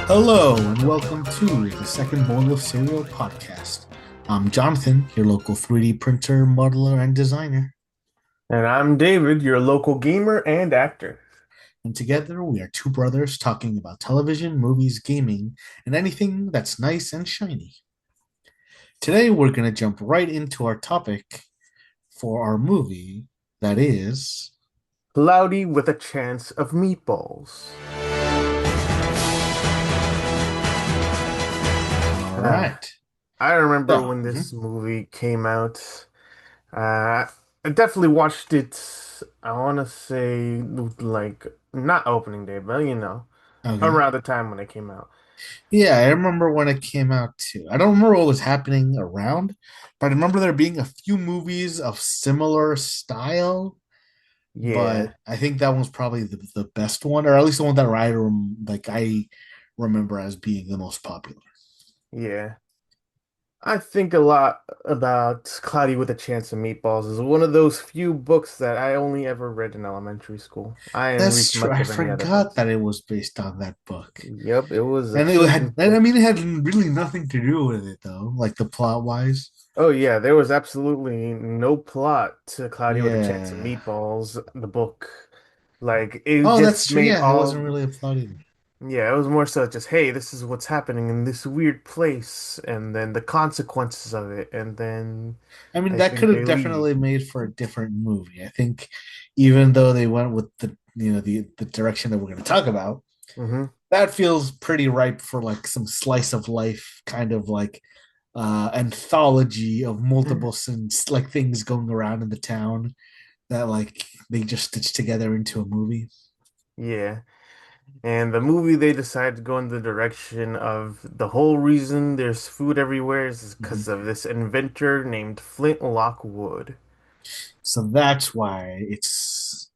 Hello, and welcome to the second Bowl of Cereal podcast. I'm Jonathan, your local 3D printer, modeler, and designer. And I'm David, your local gamer and actor. And together we are two brothers talking about television, movies, gaming, and anything that's nice and shiny. Today we're going to jump right into our topic for our movie that is. Cloudy with a chance of meatballs. All Uh, right. I remember So, when this movie came out. Uh, I definitely watched it, I want to say, like, not opening day, but okay. around the time when it came out. Yeah, I remember when it came out too. I don't remember what was happening around, but I remember there being a few movies of similar style, but Yeah, I think that one's probably the best one, or at least the one that I remember as being the most popular. yeah. I think a lot about Cloudy with a Chance of Meatballs is one of those few books that I only ever read in elementary school. I didn't That's read true. much I of any other forgot books. that it was based on that book. Yep, it was a And it had, children's I book. mean, it had really nothing to do with it though, like the plot wise. Oh yeah, there was absolutely no plot to Cloudy with a Chance of Yeah. Meatballs, the book. Like it Oh, that's just true. made Yeah, it all wasn't really a plot either. yeah, it was more so just, hey, this is what's happening in this weird place, and then the consequences of it, and then I mean, I that could think have they leave. definitely made for a different movie. I think, even though they went with the direction that we're going to talk about, Hmm. that feels pretty ripe for like some slice of life kind of like anthology of multiple sins, like things going around in the town that like they just stitched together into a movie. Yeah. And the movie they decided to go in the direction of the whole reason there's food everywhere is because Mhm. of this inventor named Flint Lockwood. So that's why it's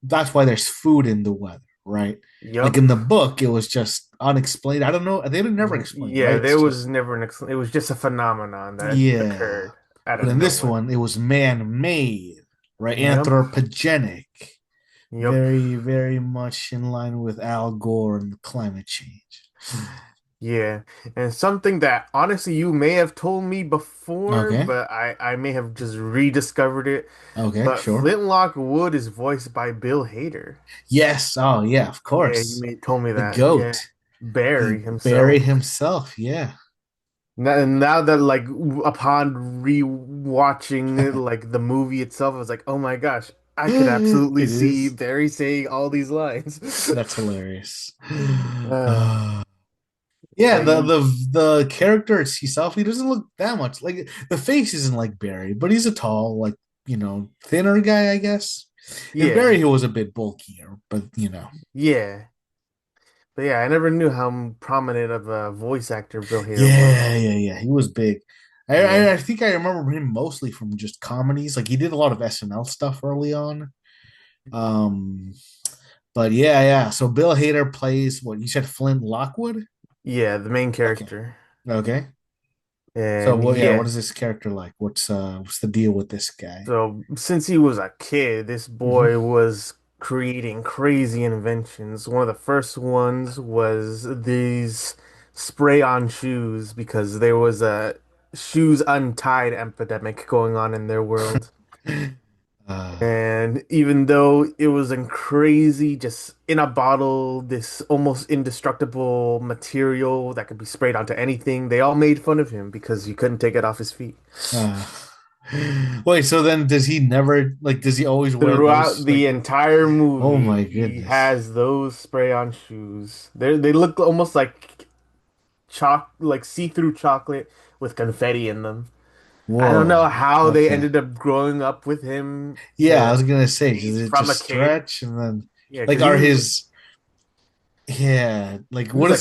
that's why there's food in the weather, right? Like Yup. in the book, it was just unexplained. I don't know. They didn't never explain, right? Yeah, It's there just was never it was just a phenomenon that yeah. occurred out But of in this nowhere. one, it was man-made, right? Yep. Anthropogenic, Yep. very, very much in line with Al Gore and climate change. Yeah. And something that honestly you may have told me before, Okay. but I may have just rediscovered it. Okay. But Sure. Flintlock Wood is voiced by Bill Hader. Yes. Oh, yeah. Of Yeah, you course. may told me The that. Yeah. goat, Barry the Barry himself. himself. Yeah. Now that like upon rewatching like the movie itself, I was like, oh my gosh, I could It absolutely see is. Barry saying all these lines. That's hilarious. Uh, Yeah, like the character himself, he doesn't look that much like the face isn't like Barry, but he's a tall, like thinner guy, I guess. In Barry, yeah, he was a bit bulkier, but yeah. But yeah, I never knew how prominent of a voice actor Bill Hader was. yeah, he was big. Yeah. I think I remember him mostly from just comedies. Like he did a lot of SNL stuff early on. Um, but yeah. So Bill Hader plays what you said, Flint Lockwood. Yeah, the main Okay, character. okay. So And well, yeah, what yeah, is this character like? What's the deal with this guy? so since he was a kid, this Hmm. boy was creating crazy inventions. One of the first ones was these spray-on shoes because there was a shoes untied epidemic going on in their world. Uh, And even though it was a crazy, just in a bottle, this almost indestructible material that could be sprayed onto anything, they all made fun of him because you couldn't take it off his feet. uh. Wait, so then does he never like? Does he always wear Throughout those? Like, the entire oh my movie, he goodness, has those spray-on shoes. They look almost like like see-through chocolate with confetti in them. I don't know whoa, how they okay. ended up growing up with him Yeah, I to was gonna say, does be it from just a kid. stretch and then Yeah, like because are his like he was like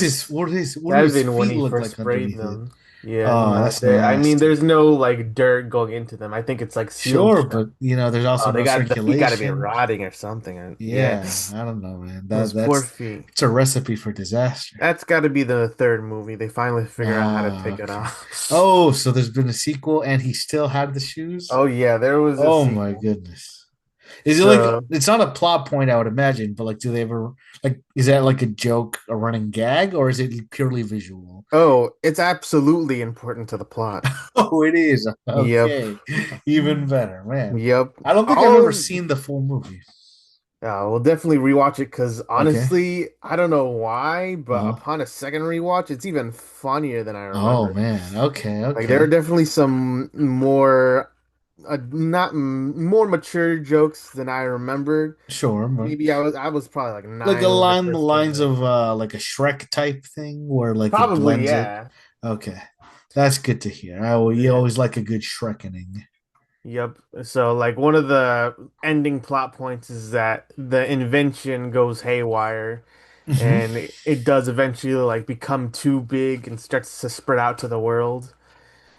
what do his 7 when feet he look first like sprayed underneath it? them. Yeah, Oh, no, that's I mean, nasty. there's no like dirt going into them. I think it's like sealed Sure, shut. but there's also Oh, they no got the feet got to be circulation. rotting or something. Yeah, Yeah, I don't know, man. those poor feet. It's a recipe for disaster. That's got to be the third movie. They finally figure out how to Ah, take it okay. off. Oh, so there's been a sequel and he still had the shoes? Oh yeah, there was a Oh my sequel. goodness. Is it like So, it's not a plot point, I would imagine, but like, do they ever like? Is that like a joke, a running gag, or is it purely visual? oh, it's absolutely important to the plot. Oh, it is. Yep. Okay, even better, man. Yep. I don't think I've ever All seen the full movie. we'll definitely rewatch it because Okay. honestly, I don't know why, but Uh, upon a second rewatch, it's even funnier than I oh remember. man. Okay. Like there are Okay. definitely some more, not more mature jokes than I remembered. Sure. Maybe I was probably like Like nine a when I line, the first came lines out. of like a Shrek type thing, where like it Probably, blends it. yeah. Okay, that's good to hear. You Yeah. always like a good Shrekening. Yep. So like one of the ending plot points is that the invention goes haywire Hmm. and it does eventually like become too big and starts to spread out to the world.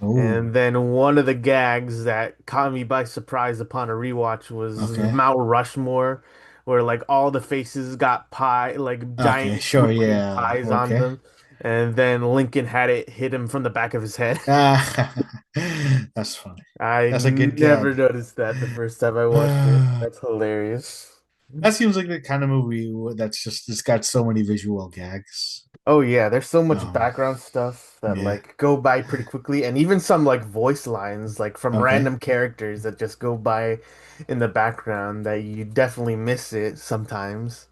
Oh, And then one of the gags that caught me by surprise upon a rewatch was okay. Mount Rushmore, where like all the faces got pie, like Okay, giant sure, food-grade yeah. pies on Okay. them. And then Lincoln had it hit him from the back of his head. Ah, that's funny. I That's a good never gag. noticed that the first time I watched it. That That's hilarious. seems like the kind of movie that's just it's got so many visual gags. Oh yeah, there's so much Um, background stuff that yeah. like go by pretty quickly and even some like voice lines like from Okay. random characters that just go by in the background that you definitely miss it sometimes.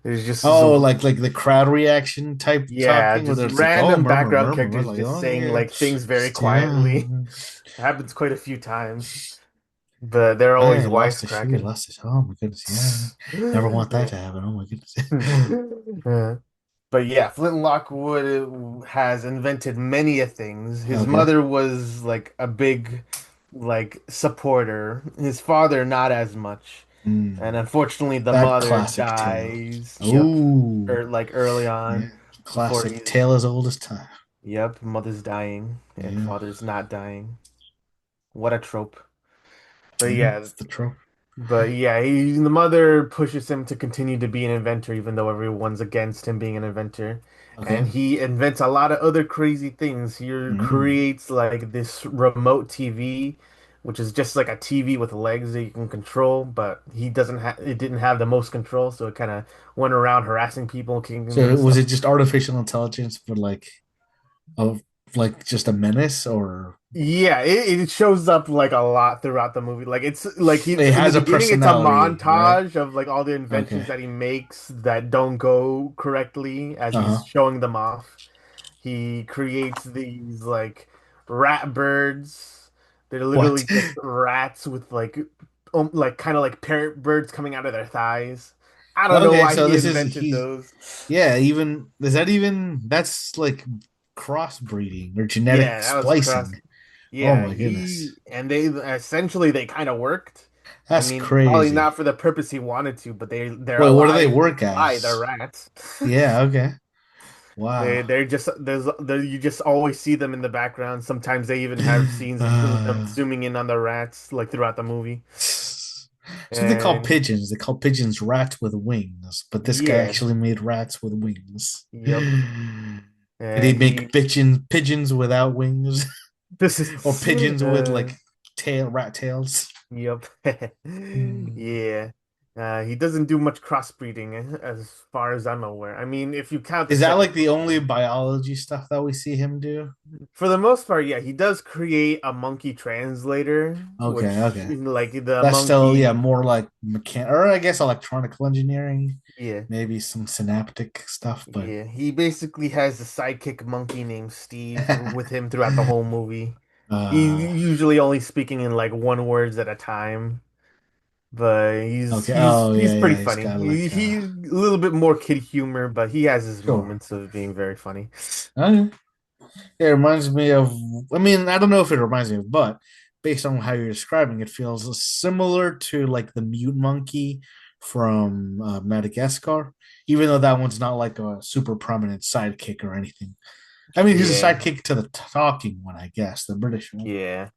There's just Oh, so like the crowd reaction type yeah, talking, where just there's like, oh, random murmur, background murmur. We're characters like, just oh saying yeah, like things very yeah. quietly. It happens quite a few times, but they're always I lost the shoe, wisecracking. lost it. Oh my goodness, yeah. Never want that Yeah. to happen. Oh my goodness. Yeah. But yeah, Flintlock Wood has invented many a things. His Okay. mother was like a big like supporter. His father not as much. And Mm, unfortunately the that mother classic tale. dies. Yep. Oh, Or like early yeah. on before Classic he's tale as old as time. yep, mother's dying and Yeah. father's not dying. What a trope. But Yeah, yeah, it's the trope. the mother pushes him to continue to be an inventor, even though everyone's against him being an inventor. Okay. And he invents a lot of other crazy things. He Mm. creates like this remote TV, which is just like a TV with legs that you can control, but it didn't have the most control, so it kind of went around harassing people, kicking them So and was stuff. it just artificial intelligence, but of like just a menace, or Yeah, it shows up like a lot throughout the movie. Like it's like he it in the has a beginning it's a personality, right? montage of like all the Okay. inventions that he makes that don't go correctly as he's Uh-huh. showing them off. He creates these like rat birds. They're What? literally just rats with like kind of like parrot birds coming out of their thighs. I don't know Okay, why so he this is invented he's those. yeah, even is that even that's like crossbreeding or genetic Yeah, that was splicing. cross. Oh Yeah, my goodness. he and they essentially they kind of worked. I That's mean, probably crazy. not for the purpose he wanted to, but they're Wait, what do they alive work by the as? rats. Yeah, okay. They Wow. they're just you just always see them in the background. Sometimes they even have scenes of them Uh, zooming in on the rats like throughout the movie. so they call And pigeons. They call pigeons rats with wings, but this guy yeah, actually made rats with wings. yep. Did he And make he pigeons without wings? this Or is pigeons with like rat tails? yep. Hmm. Yeah. He doesn't do much crossbreeding as far as I'm aware. I mean, if you count the Is that second like the only movie, biology stuff that we see him do? for the most part, yeah, he does create a monkey translator, Okay, which okay. like the That's still, yeah, monkey, more like or I guess electronical engineering, yeah, maybe some synaptic stuff, but yeah, he basically has a sidekick monkey named Steve with him throughout the whole movie. He's uh usually only speaking in like one words at a time, but he's okay. he's Oh he's yeah, pretty yeah, he's funny. got He's a little bit more kid humor, but he has his sure. moments of being very funny. Okay. It reminds me of, I mean, I don't know if it reminds me of, but based on how you're describing, it feels similar to like the mute monkey from Madagascar, even though that one's not like a super prominent sidekick or anything. I mean, he's a Yeah, sidekick to the talking one, I guess, the British one. yeah.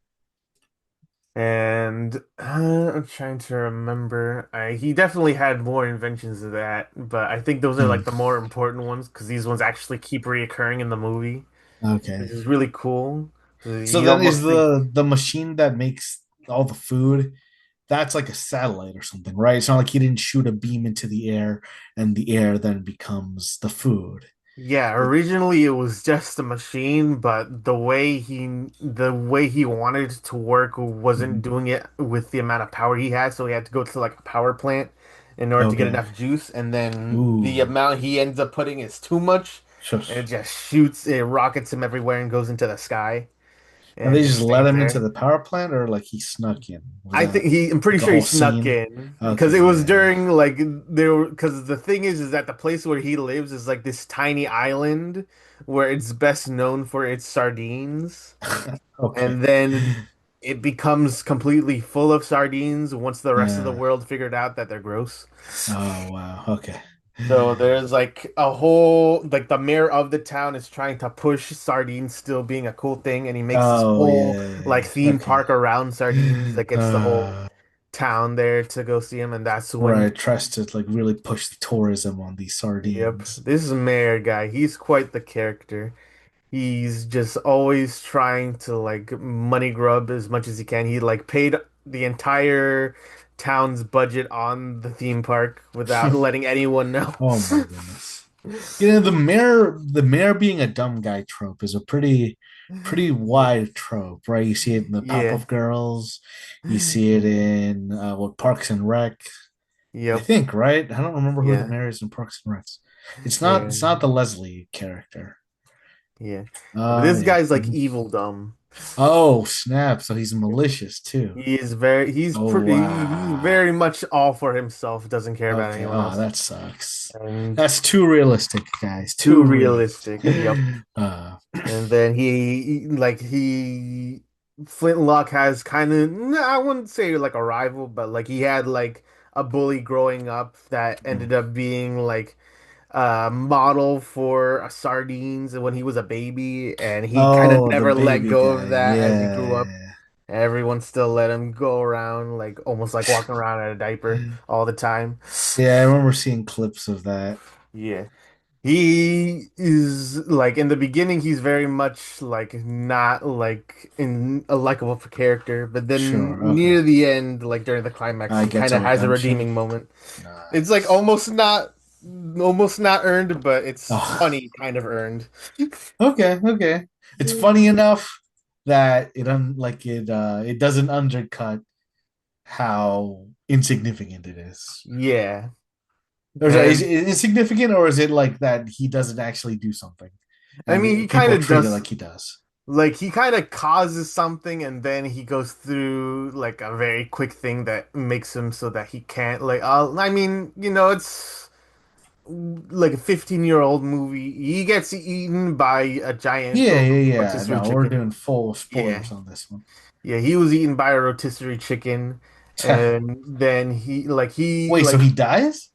And I'm trying to remember. He definitely had more inventions of that, but I think those are Hmm. like the more important ones because these ones actually keep reoccurring in the movie, which Okay. is really cool. So You then is almost think, the machine that makes all the food, that's like a satellite or something, right? It's not like he didn't shoot a beam into the air and the air then becomes the food. Yeah, It, originally it was just a machine, but the way he wanted it to work wasn't Mhm. doing it with the amount of power he had, so he had to go to like a power plant in order to get Okay. enough juice, and then the Ooh. amount he ends up putting is too much, and it Shush. just shoots, it rockets him everywhere and goes into the sky And and they just just let stays him into there. the power plant, or like he snuck in? Was I that think I'm pretty like a sure he whole snuck scene? in because Okay, it was yeah, during like there were because the thing is that the place where he lives is like this tiny island where it's best known for its sardines, yeah. Okay. and then it becomes completely full of sardines once the rest of the Yeah. world figured out that they're gross. Oh wow. Okay. So there's like a whole like the mayor of the town is trying to push sardines still being a cool thing, and he makes this Oh whole yeah, yeah, like yeah. theme Okay. park around sardines that gets the whole Uh, town there to go see him, and that's when, right. Tries to like really push the tourism on these yep, sardines. this is mayor guy. He's quite the character. He's just always trying to like money grub as much as he can. He like paid the entire town's budget on the theme park without letting anyone know. Oh my goodness. You know, the mayor being a dumb guy trope is a pretty Yeah. wide trope, right? You see it in the Yeah. Powerpuff Girls, you see it in what Parks and Rec, I Yep. think, right? I don't remember who the Yeah. mayor is in Parks and Rec. It's not Yeah. it's not the Leslie character. Yeah. But this Yeah. guy's like Mhm. evil dumb. Oh, snap. So he's malicious too. He's Oh he's wow. very much all for himself, doesn't care about Okay. anyone Oh, else. that sucks. And That's too realistic, guys. too Too realistic. realistic. Yep. Uh, And then he Flintlock has kind of, I wouldn't say like a rival, but like he had like a bully growing up that ended up being like a model for sardines when he was a baby, and he kind of oh, the never let baby go of guy. that as he grew up. Yeah. Everyone still let him go around like almost like walking around in a diaper all the time. Yeah, I remember seeing clips of that. Yeah. He is like in the beginning, he's very much like not like in a likable character, but then Sure. Okay. near the end, like during the climax, I he get kind to of has a redemption. redeeming moment. It's like Nice. almost not earned, but it's Oh, funny kind of earned. okay, okay. It's funny enough that it doesn't undercut how insignificant it is. Yeah. Or is And it insignificant, or is it like that he doesn't actually do something, I and mean, he kind people of treat it does like he does? like he kind of causes something and then he goes through like a very quick thing that makes him so that he can't like I mean, it's like a 15-year-old movie. He gets eaten by a giant Yeah, yeah, yeah. rotisserie No, we're chicken. doing full Yeah. spoilers on this one. Yeah, he was eaten by a rotisserie chicken, and then Wait, so he dies?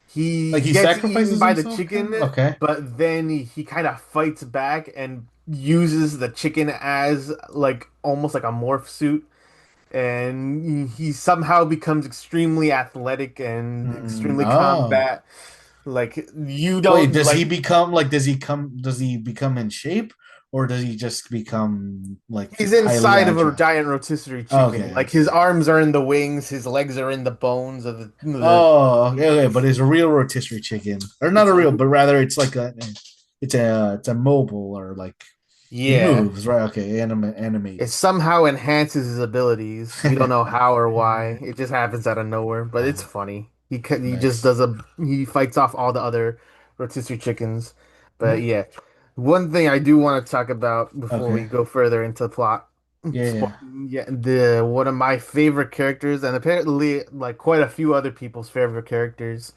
he Like he gets eaten sacrifices by the himself, kind of? chicken, Okay. but then he kind of fights back and uses the chicken as like almost like a morph suit, and he somehow becomes extremely athletic and extremely Oh. combat. Like you Wait, don't does he like become does he become in shape, or does he just become like he's highly inside of a agile? giant rotisserie chicken. Okay, Like his okay. arms are in the wings, his legs are in the bones of the Oh, okay, okay, but it's a real rotisserie chicken. Or not it's a a real, but rather it's a mobile, or like it yeah. moves, right? Okay, animated. It somehow enhances his abilities. We don't know how or why. It just happens out of nowhere, but it's funny. He just Nice. he fights off all the other rotisserie chickens. But Mhm. yeah, one thing I do want to talk about before we Okay. go further into plot. Yeah, yeah. Yeah, the one of my favorite characters, and apparently like quite a few other people's favorite characters,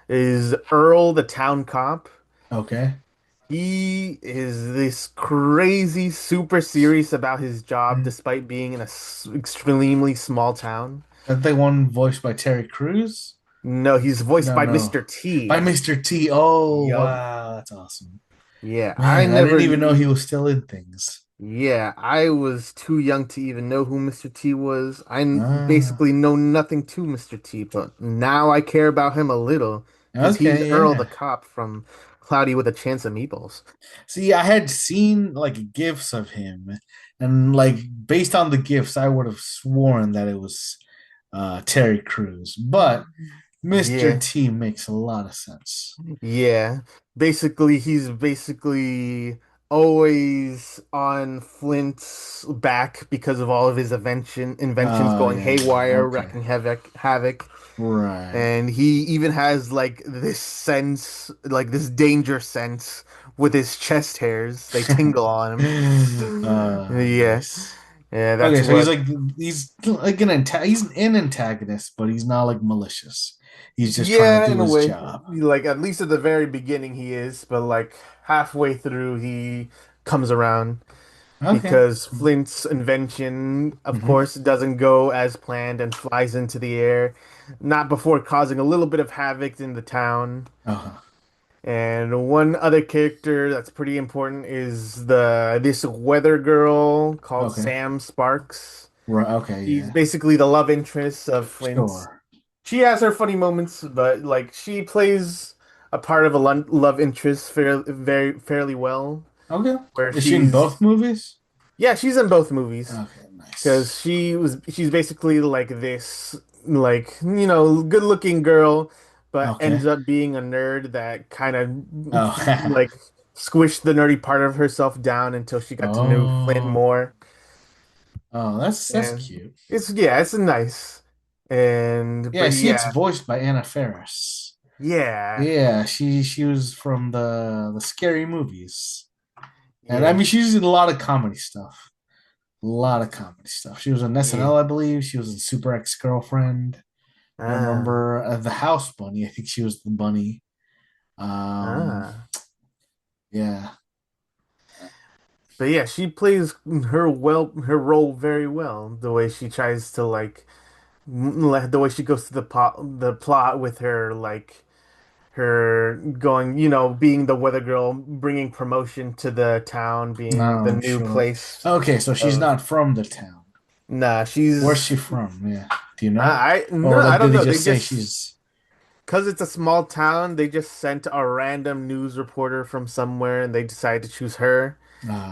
is Earl the town cop. Okay. He is this crazy, super serious about his job despite being in a extremely small town. That they one voiced by Terry Crews? No, he's voiced No, by no. Mr. By T. Mr. T. Oh, Yup. wow, that's awesome. Yeah, I Man, I didn't never even know he knew. was still in things. Yeah, I was too young to even know who Mr. T was. Ah, Basically know nothing to Mr. T, but now I care about him a little because he's okay, Earl the yeah. cop from Cloudy with a Chance of Meatballs. See, I had seen like gifs of him, and like based on the gifs, I would have sworn that it was Terry Crews, but Mr. Yeah. T makes a lot of sense. Yeah. Basically, he's basically always on Flint's back because of all of his inventions Oh going yeah, yeah. haywire, Okay. wrecking havoc. Right. And he even has like this sense, like this danger sense with his chest hairs. They tingle on him. Yeah. Nice. Yeah, that's Okay, so what. he's like he's an antagonist, but he's not like malicious. He's just trying to Yeah, do in a his way. job. Like at least at the very beginning he is, but like halfway through he comes around Okay. because Flint's invention, of Mm-hmm. course, doesn't go as planned and flies into the air, not before causing a little bit of havoc in the town. Uh-huh. And one other character that's pretty important is the this weather girl called Okay. Sam Sparks. Right. Okay. She's Yeah. basically the love interest of Flint. Sure. She has her funny moments, but like she plays a part of a love interest fairly well, Okay. where Is she in both she's movies? yeah, she's in both movies Okay. because Nice. she's basically like this like good looking girl, but Okay. ends up being a nerd that kind of Oh. like squished the nerdy part of herself down until she got to know Flint Oh. more. Oh. That's And cute. it's nice. And Yeah. but I see it's yeah, voiced by Anna Faris. yeah, Yeah. She was from the scary movies, and I yeah, mean she's in a lot of comedy stuff. A lot of comedy stuff. She was on yeah. SNL, I believe. She was in Super Ex Girlfriend. I Ah, remember the House Bunny. I think she was the bunny. Um, ah. yeah. But yeah, she plays her role very well. The way she tries to the way she goes to the plot with her her going, being the weather girl, bringing promotion to the town, being the Oh, new sure. place Okay, so she's of not from the town. nah, Where's she's she from? Yeah. Do you know? no, Or I like, did don't they know. They just say just she's? because it's a small town, they just sent a random news reporter from somewhere and they decided to choose her.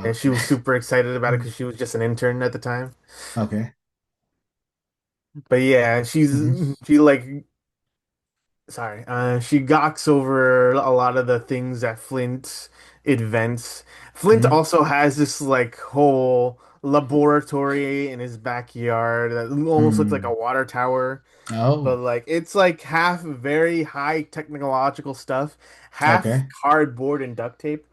And she Okay. was super excited about it because she was just an intern at the time. Okay. But yeah, Hmm. she like sorry, she gawks over a lot of the things that Flint invents. Flint Hmm. also has this like whole laboratory in his backyard that almost looks like a Hmm. water tower, but Oh. like it's like half very high technological stuff, half Okay. cardboard and duct tape.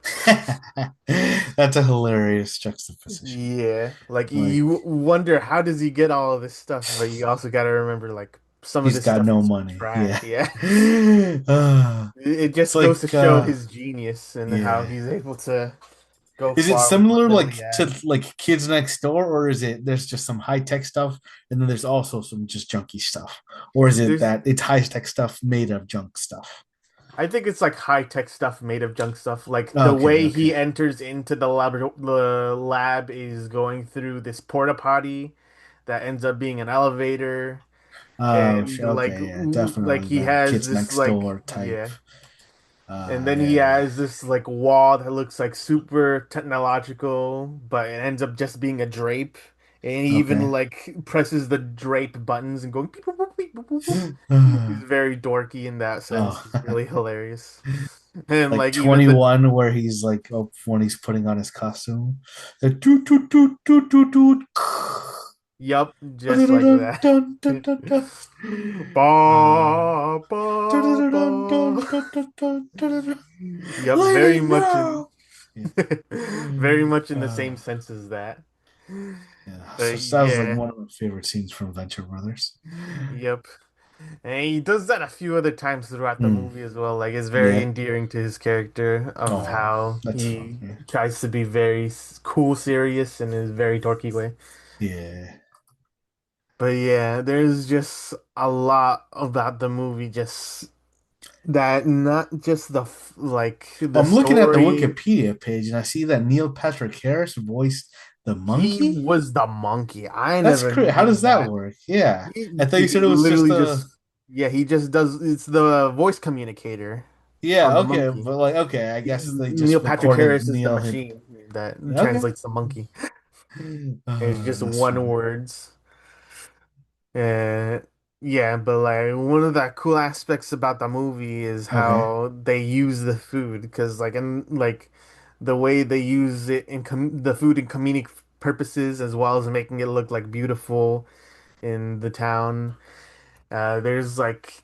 That's a hilarious juxtaposition. Yeah, like Like you wonder how does he get all of this stuff, but you also got to remember like some of he's this got stuff no is money. trash. Yeah. Yeah. It It's just goes to like show his genius and how yeah. he's able to go Is it far with what similar little he like to has. like Kids Next Door, or is it there's just some high tech stuff and then there's also some just junky stuff? Or is it There's, that it's high tech stuff made of junk stuff? I think it's like high tech stuff made of junk stuff. Like the Okay, way okay. he enters into the lab is going through this porta potty that ends up being an elevator, Oh, and okay, yeah, definitely he the has Kids this Next Door type. yeah. And then he Yeah, yeah. has this like wall that looks like super technological, but it ends up just being a drape. And he even Okay. like presses the drape buttons and going beep, boop, boop, beep, boop, boop, boop. He's very dorky in that sense. Oh, He's really hilarious. And like like even the 21 where he's like oh, when he's putting on his costume. The toot toot toot toot toot toot. yup, just like Dun, that. dun, dun, dun, dun. Ba ba ba. Yup, Let very it much in know. Yeah. very much in the Uh, same sense as that. yeah. So But that was like yeah, one of my favorite scenes from Venture Brothers. yep. And he does that a few other times throughout the Hmm. movie as well. Like it's very Yeah. endearing to his character of Oh, how that's fun. he Yeah. tries to be very cool, serious in his very dorky way. Yeah. But yeah, there's just a lot about the movie just that not just like the I'm looking at the story. Wikipedia page and I see that Neil Patrick Harris voiced the He monkey. was the monkey. I That's never great. How knew does that that. work? Yeah. I thought you He said it was just literally a. just yeah, he just does it's the voice communicator on Yeah, the okay, monkey. but like, okay, I He's guess they Neil just Patrick recorded Harris is the Neil hit. machine that Yeah, okay. translates the monkey. It's just That's one funny. words. Yeah. Yeah, but like one of the cool aspects about the movie is Okay. how they use the food because like the way they use it in the food in comedic purposes as well as making it look like beautiful in the town. There's like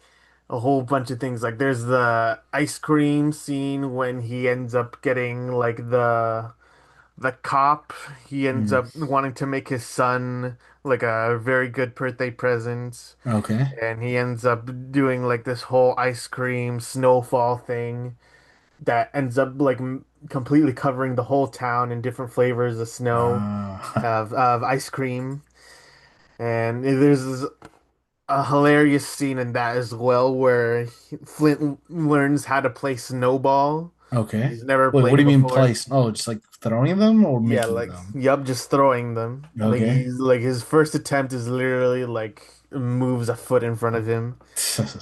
a whole bunch of things. Like there's the ice cream scene when he ends up getting like the cop. He ends Mm, up wanting to make his son like a very good birthday present. okay. And he ends up doing like this whole ice cream snowfall thing that ends up like completely covering the whole town in different flavors of snow Uh, of ice cream. And there's a hilarious scene in that as well where Flint learns how to play snowball. okay. He's never Wait, what do played you mean before. place? Oh, just like throwing them or Yeah, making like them? yup, just throwing them. Like Okay. he's like his first attempt is literally like moves a foot in front of him.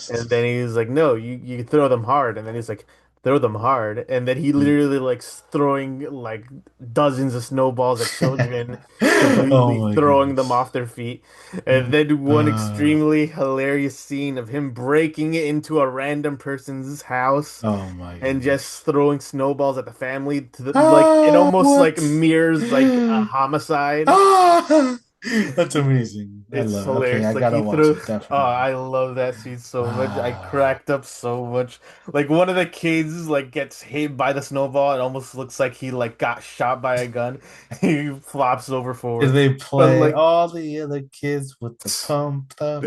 And then he's like, "No, you throw them hard." And then he's like, "Throw them hard." And then he literally likes throwing like dozens of snowballs at children, Oh completely my throwing them goodness. off their feet. And then one Uh, extremely hilarious scene of him breaking it into a random person's house oh my and goodness. just throwing snowballs at the family to like it Ah, almost like what? mirrors like a homicide. Ah, that's amazing. I It's love. Okay, I hilarious. Like gotta he watch threw. it Oh, definitely. I love that scene so much. I Ah, cracked up so much. Like one of the kids like gets hit by the snowball. It almost looks like he like got shot by a gun. He flops over did forward. they But play like, all the other kids with the pumped up?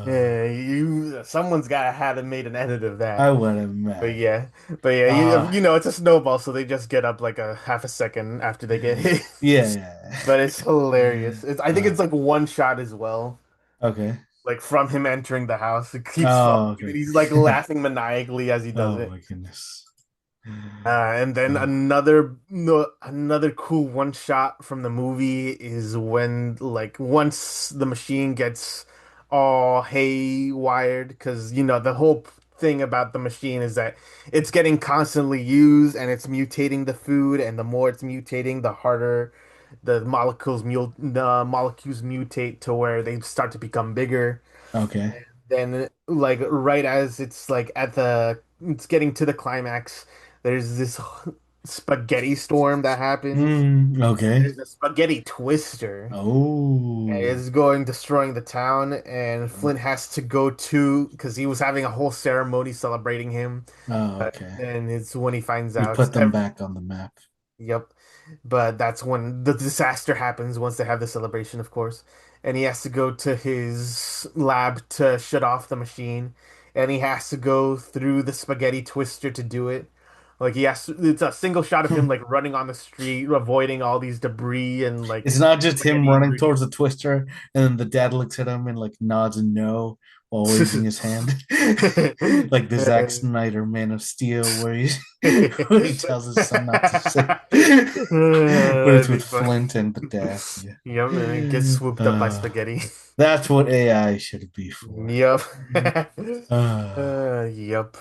yeah, you someone's gotta have made an edit of I that. would But imagine. yeah, but yeah, you Ah, know it's a snowball, so they just get up like a half a second after they get hit. yeah, But it's yeah. hilarious. I think it's like one shot as well. Okay. Like from him entering the house. It keeps Oh, following, and okay. he's like laughing maniacally as he does Oh it. my goodness. And then Uh, another no, another cool one shot from the movie is when like once the machine gets all haywired because you know the whole thing about the machine is that it's getting constantly used and it's mutating the food and the more it's mutating the harder the molecules mutate to where they start to become bigger. okay. Then like right as it's like at the it's getting to the climax, there's this spaghetti storm that happens. Okay. There's a spaghetti twister. And Oh. it's going destroying the town, and Flint has to go to because he was having a whole ceremony celebrating him. Oh, okay. And it's when he finds We out put them back on the map. Yep. But that's when the disaster happens once they have the celebration, of course. And he has to go to his lab to shut off the machine. And he has to go through the spaghetti twister to do it. Like it's a single shot of him like running on the street, avoiding all these debris and It's like not just him spaghetti running towards ingredients. the twister, and then the dad looks at him and like nods and no while waving his hand, like the Zack Snyder Man of Steel, where he where he tells his son not to say, but it's That'd be with fun. Flint and the dad. Yeah, Yep, and it gets swooped up by spaghetti. that's what AI should be for. Yep. Uh, Yep.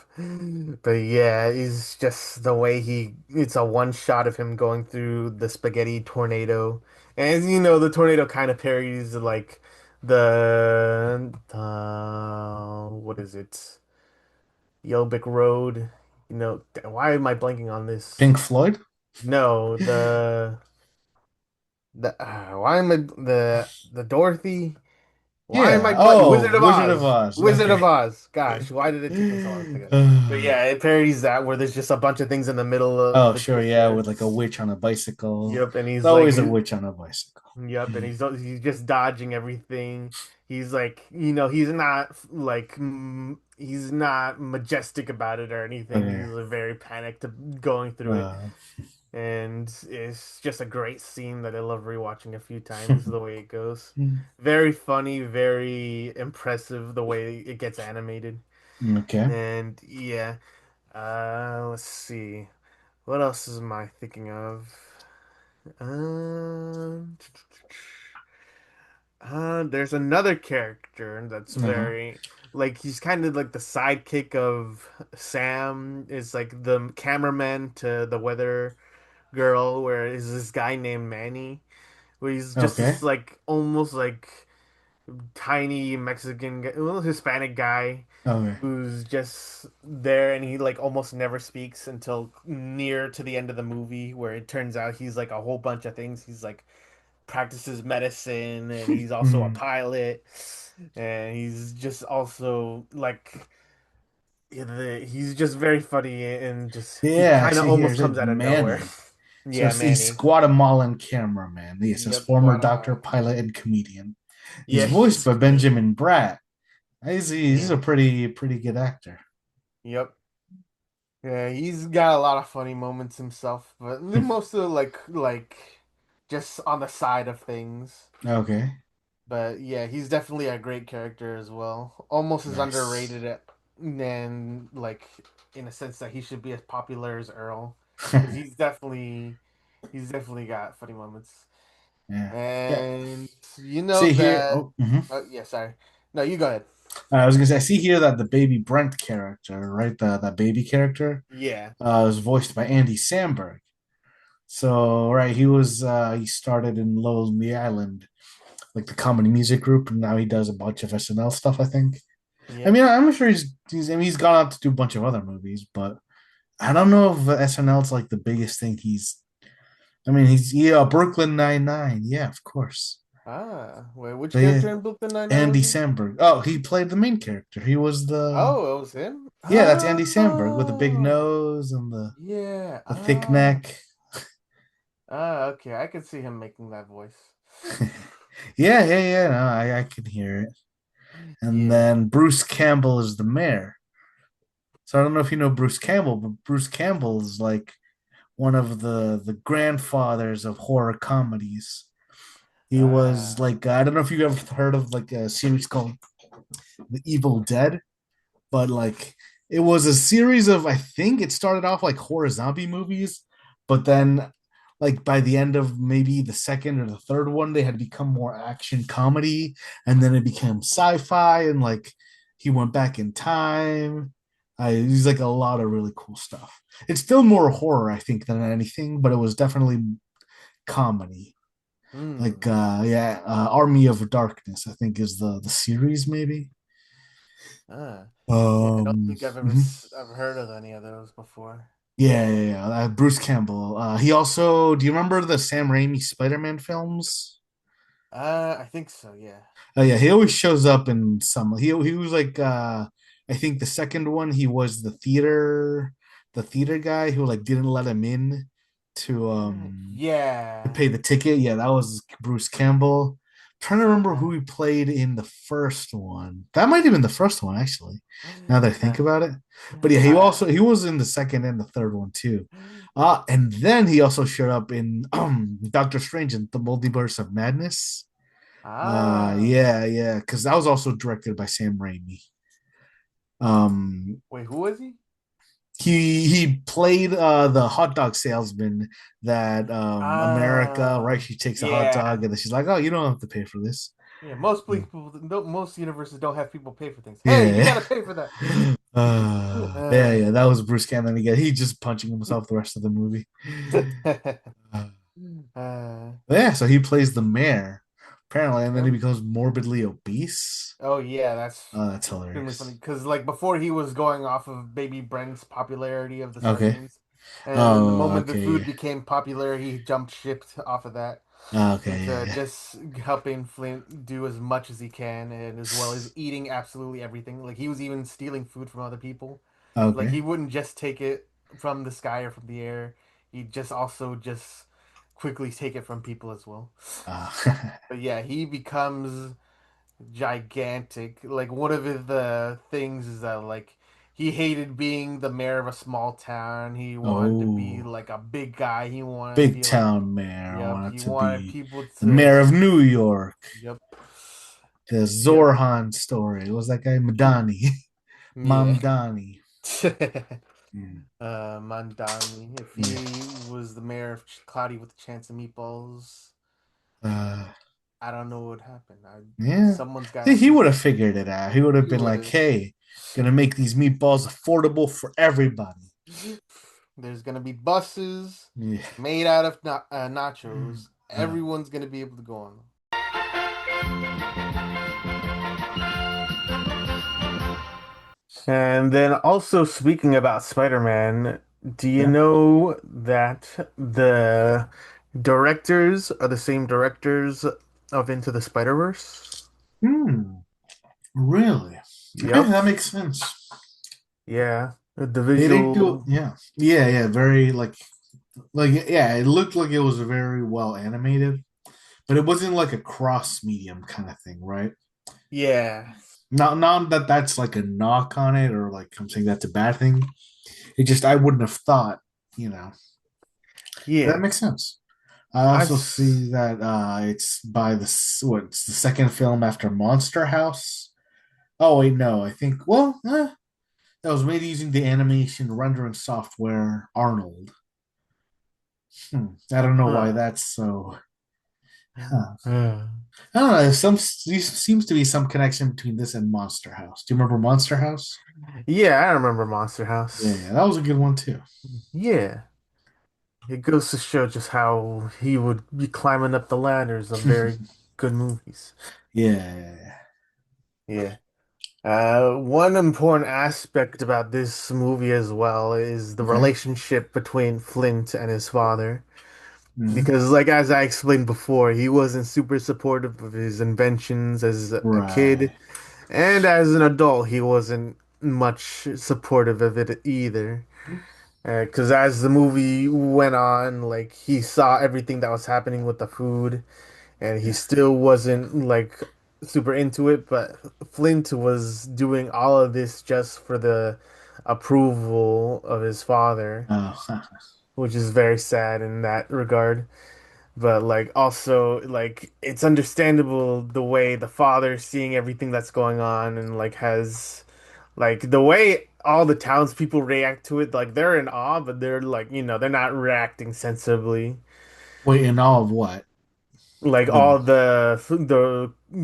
But yeah, it's just the way it's a one shot of him going through the spaghetti tornado. And you know, the tornado kind of parodies like what is it? Yelbic Road. You know, why am I blanking on this? Pink Floyd? No, why am I the Dorothy? Why am I Yeah. blanking? Oh, Wizard of Wizard of Oz. Oz. Wizard Okay. of Oz. Gosh, why did it take me so long to think of? But Uh, yeah, it parodies that where there's just a bunch of things in the middle of oh, the sure. Yeah, twister. with like a witch on a bicycle. Yep, and It's he's like, always a witch on a bicycle. yep, and he's just dodging everything. He's like, you know, he's not like he's not majestic about it or anything. Okay. He's very panicked going through it. Uh, And it's just a great scene that I love rewatching a few times, the way it goes. Very funny, very impressive the way it gets animated. okay. And yeah, let's see. What else am I thinking of? Um, there's another character that's Uh-huh. very like he's kind of like the sidekick of Sam, is like the cameraman to the weather girl, where is this guy named Manny, where he's just Okay. this like almost like tiny Mexican, well, Hispanic guy Okay. who's just there, and he like almost never speaks until near to the end of the movie, where it turns out he's like a whole bunch of things. He's like practices medicine, and he's also a Hmm. pilot, and he's just also like he's just very funny, and just he Yeah, I kind of see here. It almost says comes out of nowhere. Manny. So Yeah, he's Manny. Guatemalan cameraman. Yes, his Yep, former doctor, Guatemala. pilot, and comedian. He's Yeah, voiced he's by great. Benjamin Bratt. He's a Yeah. pretty good actor. Yep. Yeah, he's got a lot of funny moments himself, but they're mostly like just on the side of things. Okay. But yeah, he's definitely a great character as well. Almost as Nice. underrated and like in a sense that he should be as popular as Earl, because he's definitely got funny moments. Yeah. Yeah. And you know See here. that. Oh, mhm. Oh yeah, sorry. No, you go ahead. I was gonna say. I see here that the baby Brent character, right? The that baby character, Yeah. was voiced by Andy Samberg. So right, he started in Lonely Island, like the comedy music group, and now he does a bunch of SNL stuff. I think. I Yep. mean, I'm sure I mean, he's gone out to do a bunch of other movies, but I don't know if SNL's like the biggest thing he's. I mean, he's yeah, Brooklyn Nine-Nine, yeah, of course. Ah, wait, which But yeah, character in Brooklyn Nine-Nine Andy was he? Samberg. Oh, he played the main character. He was the Oh, it was him? yeah, that's Andy Samberg with the big Oh, nose and yeah. the thick neck. Okay. I could see him making that voice. Yeah. No, I can hear it. And Yeah. then Bruce Campbell is the mayor. So I don't know if you know Bruce Campbell, but Bruce Campbell is like one of the grandfathers of horror comedies. He was Ah. like I don't know if you ever heard of like a series called The Evil Dead, but like it was a series of I think it started off like horror zombie movies, but then like by the end of maybe the second or the third one, they had become more action comedy, and then it became sci-fi, and like he went back in time. He's like a lot of really cool stuff. It's still more horror, I think, than anything, but it was definitely comedy. Like Hmm. yeah, Army of Darkness, I think is the series maybe. Ah. Yeah, I don't Um, think I've mhm. I've heard of any of those before. Yeah. Bruce Campbell. He also. Do you remember the Sam Raimi Spider-Man films? I think so, yeah. Oh yeah, he always shows up in some. He was like. I think the second one he was the theater guy who like didn't let him in to Yeah. pay the ticket. Yeah, that was Bruce Campbell. Trying to remember Uh, who he played in the first one. That might have been the first one actually. Now that I think uh, about it. But yeah, uh, he was in the second and the third one too. And then he also showed up in Doctor Strange and the Multiverse of Madness. ah. Yeah, because that was also directed by Sam Raimi. Um, Wait, who was he? he played the hot dog salesman that America, right? She takes a hot dog Yeah. and then she's like, "Oh, you don't have to pay for this." Yeah, most people, most universes don't have people pay for things. Hey, you Yeah. gotta pay for that. Yeah, Uh, that was Bruce Campbell again. He just punching himself the rest of the movie. Uh, uh, yeah, so he plays the mayor, apparently, and then he yep. becomes morbidly obese. Oh yeah, that's Oh, that's extremely funny hilarious. because like before he was going off of Baby Brent's popularity of the Okay. Sardines, and then the Oh, moment the okay, food yeah. became popular, he jumped ship off of that Okay, into yeah, just helping Flint do as much as he can, and as well as eating absolutely everything. Like he was even stealing food from other people. yeah. Like Okay. he wouldn't just take it from the sky or from the air. He'd just also just quickly take it from people as well. Uh, But yeah, he becomes gigantic. Like one of the things is that like he hated being the mayor of a small town. He wanted to be oh, like a big guy. He wanted to big be like, town mayor. I yep, wanted he to wanted be people the to, mayor of New York. yep, The yep, Zorhan story. It was that guy Madani, yeah. Mamdani. Mm. Mandani. If Yeah. he was the mayor of Cloudy with a Chance of Meatballs, Uh, I don't know what would happen. yeah. Someone's I got to think he would fix have it. figured it out. He would have He been would like, have. hey, gonna make these meatballs affordable for everybody. There's gonna be buses Yeah. made out of nachos. Uh, Everyone's gonna be able to go on them. And then also speaking about Spider-Man, do you Yeah. know that the directors are the same directors of Into the Spider-Verse? Hmm. Really? Okay, Yep. that makes sense. Yeah. The They didn't do, visual. yeah, yeah, yeah. Very like yeah. It looked like it was very well animated, but it wasn't like a cross medium kind of thing, right? Yeah. Not that that's like a knock on it or like I'm saying that's a bad thing. It just I wouldn't have thought, you know. That Yeah. makes sense. I I also s- see that it's by what's the second film after Monster House. Oh wait, no, I think that was made using the animation rendering software Arnold. I don't know why huh. that's so. Huh. Uh, I don't know. There seems to be some connection between this and Monster House. Do you remember Monster House? Yeah, I remember Monster Yeah, House. yeah, that was a good one too. Yeah. It goes to show just how he would be climbing up the ladders of very good movies. Yeah. Yeah. One important aspect about this movie as well is the Okay. relationship between Flint and his father. Mhm. Because, like, as I explained before, he wasn't super supportive of his inventions as a kid, Right. and as an adult, he wasn't much supportive of it either. Because as the movie went on, like, he saw everything that was happening with the food, and he Yeah. still wasn't like super into it, but Flint was doing all of this just for the approval of his father, Oh. which is very sad in that regard. But like also like it's understandable the way the father seeing everything that's going on and like has like the way all the townspeople react to it, like they're in awe, but they're like, they're not reacting sensibly. Wait, in all of what? Like The all the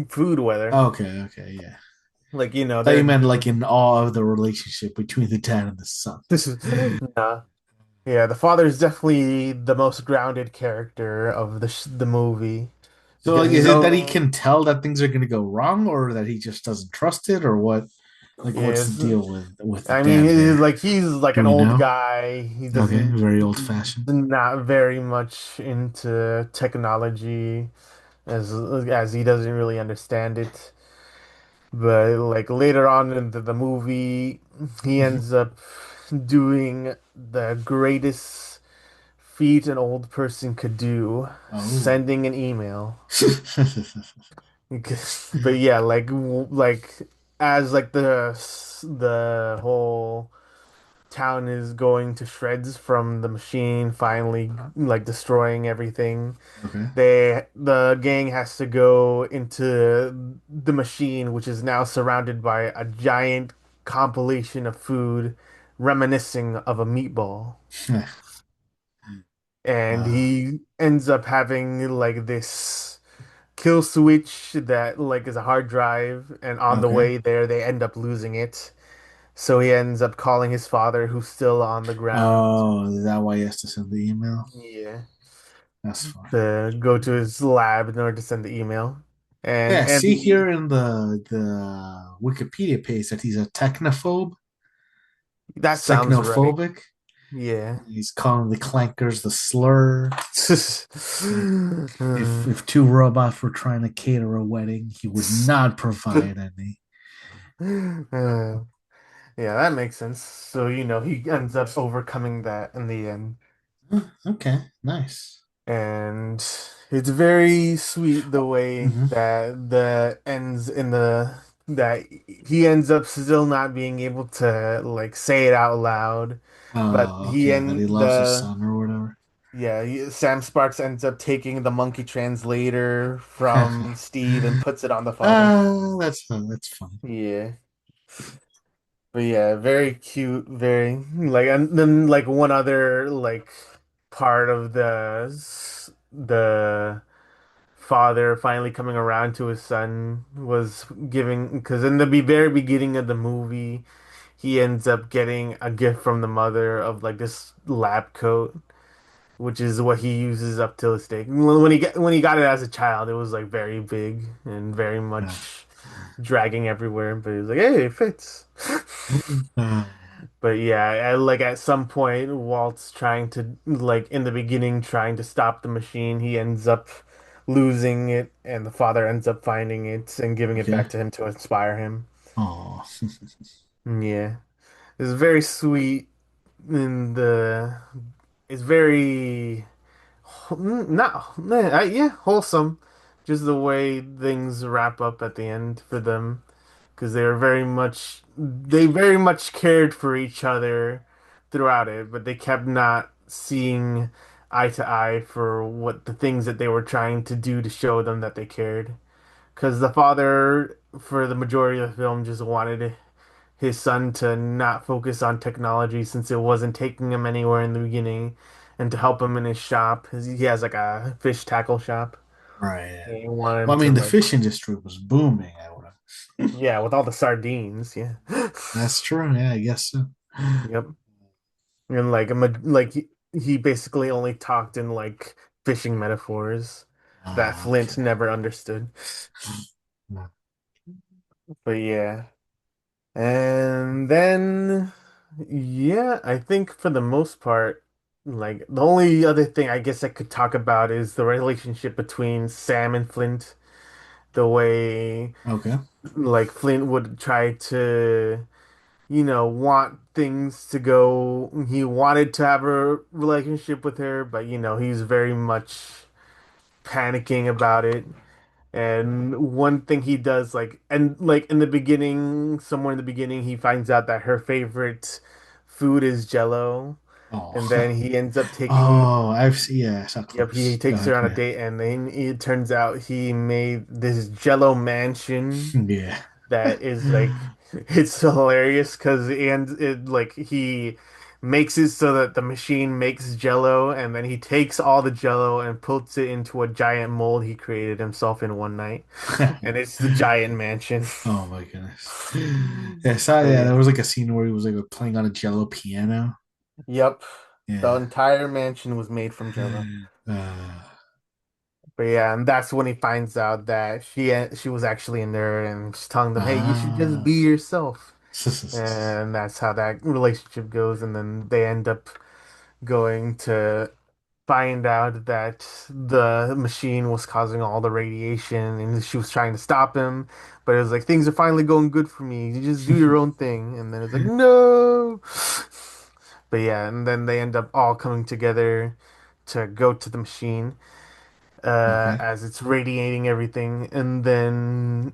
food weather. okay, okay, yeah. Like, Thought you they're meant like in awe of the relationship between the dad and the son. this is nah. Yeah, the father is definitely the most grounded character of the movie So because like, he's is it that he oh can tell that things are going to go wrong, or that he just doesn't trust it, or what? Like, what's the yes. deal with the I mean, dad there? he's like Do an we old know? guy. He Okay, doesn't very old he's fashioned. not very much into technology as he doesn't really understand it. But like later on in the movie, he Mhm. ends up doing the greatest feat an old person could do, Oh, sending an email. But yeah, like as like the whole town is going to shreds from the machine finally like destroying everything. okay. The gang has to go into the machine, which is now surrounded by a giant compilation of food reminiscing of a meatball. And uh, he ends up having like this kill switch that like is a hard drive, and on the okay. way there they end up losing it. So he ends up calling his father, who's still on the ground. Oh, is that why he has to send the email? Yeah. That's fine. To go to his lab in order to send the email. And Yeah, and see the here in the Wikipedia page that he's a technophobe. that He's sounds right. technophobic. Yeah. He's calling the clankers the slur. If Uh, if two robots were trying to cater a wedding, he would not provide any. yeah, that makes sense. So, he ends up overcoming that in the end. Okay, nice. And it's very sweet the way Hmm. that the ends in the that he ends up still not being able to like say it out loud, but Oh, he okay, that he and loves his the son or whatever. yeah Sam Sparks ends up taking the monkey translator from Steve and puts it on the father. That's funny. Yeah. But yeah, very cute, very like and then like one other like part of the father finally coming around to his son was giving because in the very beginning of the movie he ends up getting a gift from the mother of like this lab coat, which is what he uses up till this day. When he got it as a child, it was like very big and very Yeah. much. dragging everywhere, but he's like, hey, it fits. Uh, But yeah, like at some point, Walt's trying to like in the beginning trying to stop the machine. He ends up losing it, and the father ends up finding it and giving it okay. back to him to inspire him. Oh, Yeah, it's very sweet, and it's very not yeah, wholesome. Just the way things wrap up at the end for them, because they very much cared for each other throughout it, but they kept not seeing eye to eye for what the things that they were trying to do to show them that they cared. Because the father, for the majority of the film, just wanted his son to not focus on technology since it wasn't taking him anywhere in the beginning, and to help him in his shop. He has like a fish tackle shop. right. Yeah. And he wanted Well, him I to mean, the like, fish industry was booming. I would have. yeah, with all the sardines, yeah. That's true. Yeah, I guess so. Yep. And like he basically only talked in like fishing metaphors that Ah, Flint okay. never understood. But yeah. And then yeah, I think for the most part, like the only other thing I guess I could talk about is the relationship between Sam and Flint. The way Okay. like Flint would try to, want things to go. He wanted to have a relationship with her, but he's very much panicking about it. And one thing he does, like in the beginning, somewhere in the beginning, he finds out that her favorite food is Jello, and Oh, then he ends up taking. oh, I've seen. Yeah, I saw Yep, he clips. Go takes her ahead. on a Yeah. date, and then it turns out he made this Jello mansion Yeah. that is like it's hilarious because he makes it so that the machine makes Jello, and then he takes all the Jello and puts it into a giant mold he created himself in one night, and it's the giant mansion. Oh my goodness. Yeah, I saw. But Yeah, yeah, there was like a scene where he was like playing on a Jello piano. yep, the Yeah. entire mansion was made from Jello. Uh, But yeah, and that's when he finds out that she was actually in there, and she's telling them, "Hey, you should just ah. be yourself." And that's how that relationship goes. And then they end up going to find out that the machine was causing all the radiation, and she was trying to stop him. But it was like, things are finally going good for me. You just do your own thing. And then it's like, no. But yeah, and then they end up all coming together to go to the machine Okay. as it's radiating everything. And then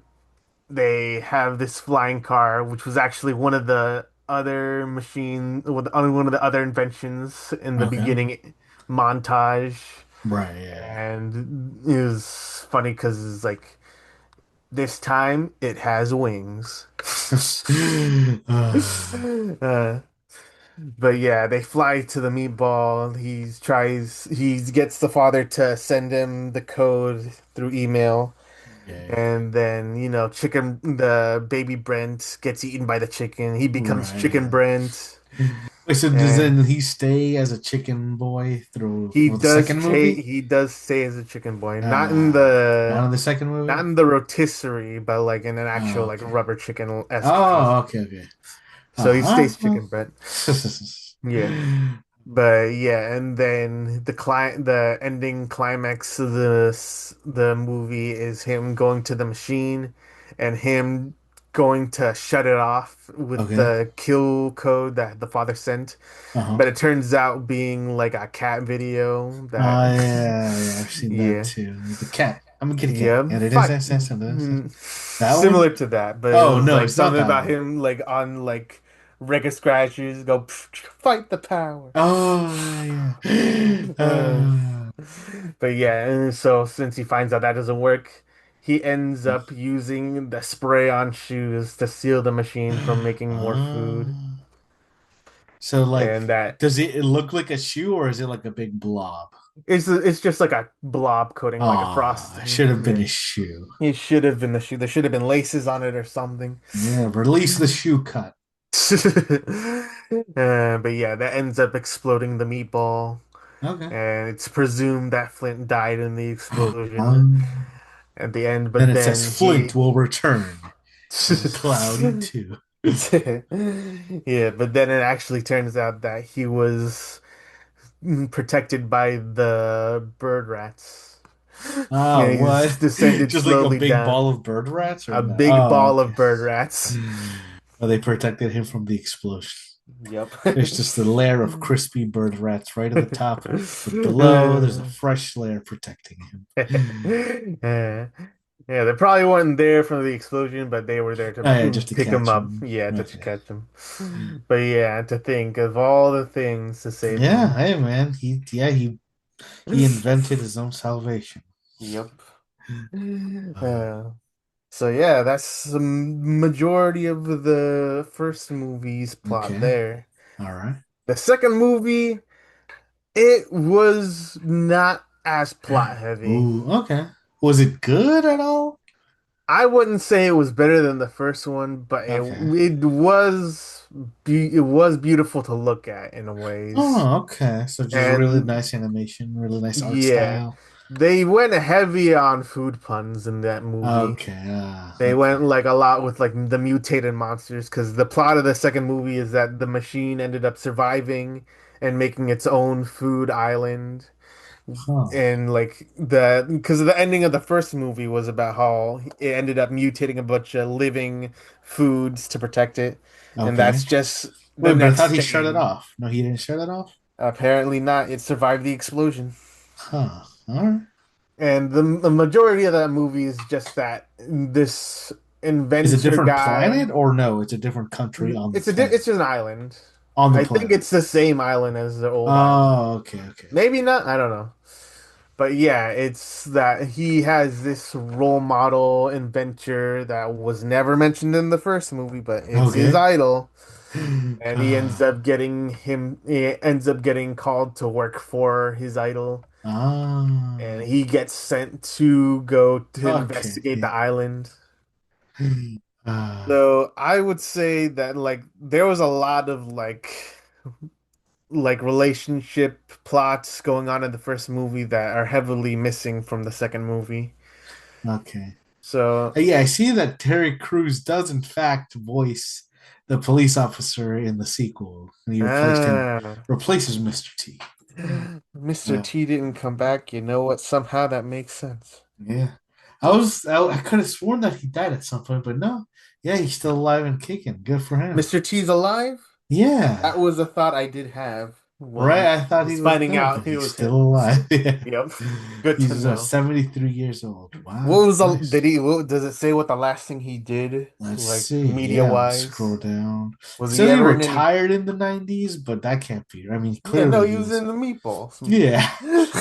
they have this flying car, which was actually one of the other one of the other inventions in the Okay. beginning montage. Right. Yeah. And it was funny because it's like this time it has wings. Uh, but yeah, they fly to the meatball. He gets the father to send him the code through email. yeah. And then, the baby Brent gets eaten by the chicken. He becomes Chicken Right. Brent. Wait, so does And then he stay as a chicken boy through he well, the does second stay movie? he does stay as a chicken boy. Not in the second Not movie? in the rotisserie, but like in an Oh, actual like okay. rubber chicken-esque place. Oh, okay, okay. So he Uh-huh. stays Chicken Brent. Yeah. But yeah, and then the ending climax of the movie is him going to the machine and him going to shut it off with Okay. the kill code that the father sent. Uh-huh. But it turns out being like a cat video Oh that, yeah, yeah, I've seen that yeah, too. The cat. I'm a kitty cat. yeah, And it is fight. this. That Similar one? to that, but it Oh was no, like it's not something that about one. him like on like Reggae Scratchers go fight the power. Oh yeah, yeah. Uh, but yeah, and so since he finds out that doesn't work, he ends up using the spray-on shoes to seal the machine from making more food. Ah. So like, And that does it look like a shoe or is it like a big blob? it's just like a blob coating, like a Ah, should frosting. have been Yeah. a shoe. He should have been the shoe. There should have been laces on it or something. Yeah, release the shoe cut. But yeah, that ends up exploding the meatball. Okay. And it's presumed that Flint died in the explosion Um, at the end, then but it says then Flint will return. and cloudy too. Yeah, but then it actually turns out that he was protected by the bird rats. Ah, And what? he's descended Just like a slowly big down. ball of bird rats, or A no? big Oh, ball okay. of bird rats. Oh, they protected him from the explosion. Yep. There's just a layer of crispy bird rats right at the top, but below there's a fresh layer protecting him. Yeah, yeah, they probably weren't there from the explosion, but they were there Oh to yeah, just to pick him catch up. him. Yeah, to Okay. catch him. But yeah, to think of all the things to save Yeah, him. hey man, he invented his own salvation. Yep. Uh, So yeah, that's the majority of the first movie's plot okay, there. all right. The second movie, it was not as plot heavy. Ooh, okay. Was it good at all? I wouldn't say it was better than the first one, but Okay. it was beautiful to look at in ways. Oh, okay. So just really And nice animation, really nice art yeah, style. they went heavy on food puns in that movie. Okay, They okay. went like a lot with like the mutated monsters because the plot of the second movie is that the machine ended up surviving and making its own food island. Huh. And like the because the ending of the first movie was about how it ended up mutating a bunch of living foods to protect it, and Okay. that's just the Wait, but I thought next he shut it thing. off. No, he didn't shut it off? Apparently not. It survived the explosion, Huh. All right. and the majority of that movie is just that this Is it a inventor different guy. planet or no? It's a different country on the planet. It's an island. On the I think planet. it's the same island as the old island. Oh, okay, okay, Maybe not. I don't know. But yeah, it's that he has this role model inventor that was never mentioned in the first movie, but it's his okay. idol. Okay. And he ends up getting called to work for his idol. And Ah, he gets sent to go to okay. investigate the Yeah. island. Ah, So I would say that like there was a lot of like relationship plots going on in the first movie that are heavily missing from the second movie. okay. So, Yeah, I see that Terry Crews does in fact voice the police officer in the sequel, and he ah, replaces Mr. T. Mr. Uh, T didn't come back. You know what? Somehow that makes sense. yeah, I could have sworn that he died at some point, but no. Yeah, he's still alive and kicking. Good for him. Mr. T's alive? Yeah, That was a thought I did have when right. I I thought he was was finding dead, out but he he's was still him. alive. Yeah, Yep. Good to he's know. 73 years old. What Wow, was nice. does it say what the last thing he did, Let's like see. media Yeah, let's scroll wise? down. Was It he says he ever in any? retired in the 90s, but that can't be. I mean, Yeah, no, clearly he he was was. in the Meatballs. Yeah.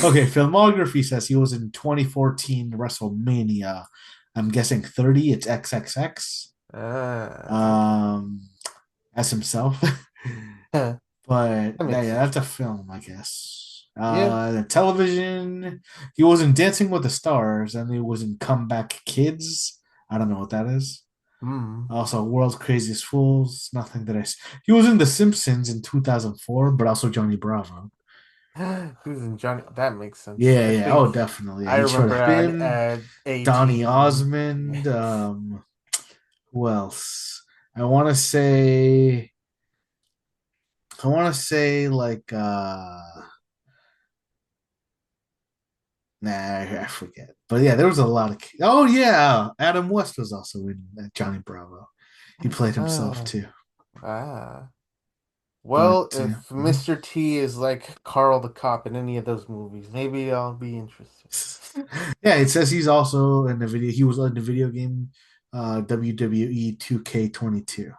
Okay, filmography says he was in 2014 WrestleMania. I'm guessing 30, it's XXX. Ah, okay. Um, as himself. Huh, But that makes yeah, sense. that's a film, I guess. Yeah. The television, he was in Dancing with the Stars, and he was in Comeback Kids. I don't know what that is. Hmm. Also, World's Craziest Fools. Nothing that He was in The Simpsons in 2004, but also Johnny Bravo. Susan Johnny, that makes sense. Yeah, I yeah. Oh, think definitely. Yeah, I he should remember have been. at Donny 18. Osmond. Who else? I want to say. I want to say like. Nah, I forget. But yeah, there was a lot of. Oh yeah, Adam West was also in Johnny Bravo. He played himself Ah, too. ah. But Well, yeah. if Mr. T is like Carl the cop in any of those movies, maybe I'll be interested. Yeah, it says he's also in the video. He was in the video game WWE 2K22,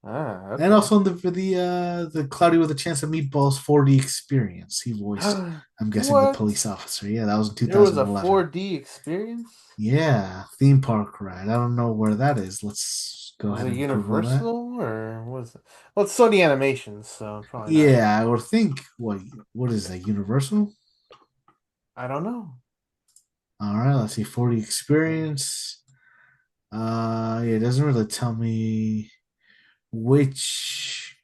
Ah, and okay. also in the Cloudy with a Chance of Meatballs 4D experience. He voiced, I'm guessing, the police What? officer. Yeah, that was in There was a 2011. 4D experience? Yeah, theme park ride. I don't know where that is. Let's go Was ahead it and Google that. Universal or was it? Well, it's Sony Animations, so probably not Yeah, I Universal. would think. What is that? Universal? I don't know. All right, let's see. 4D Hmm. experience. Yeah, it doesn't really tell me which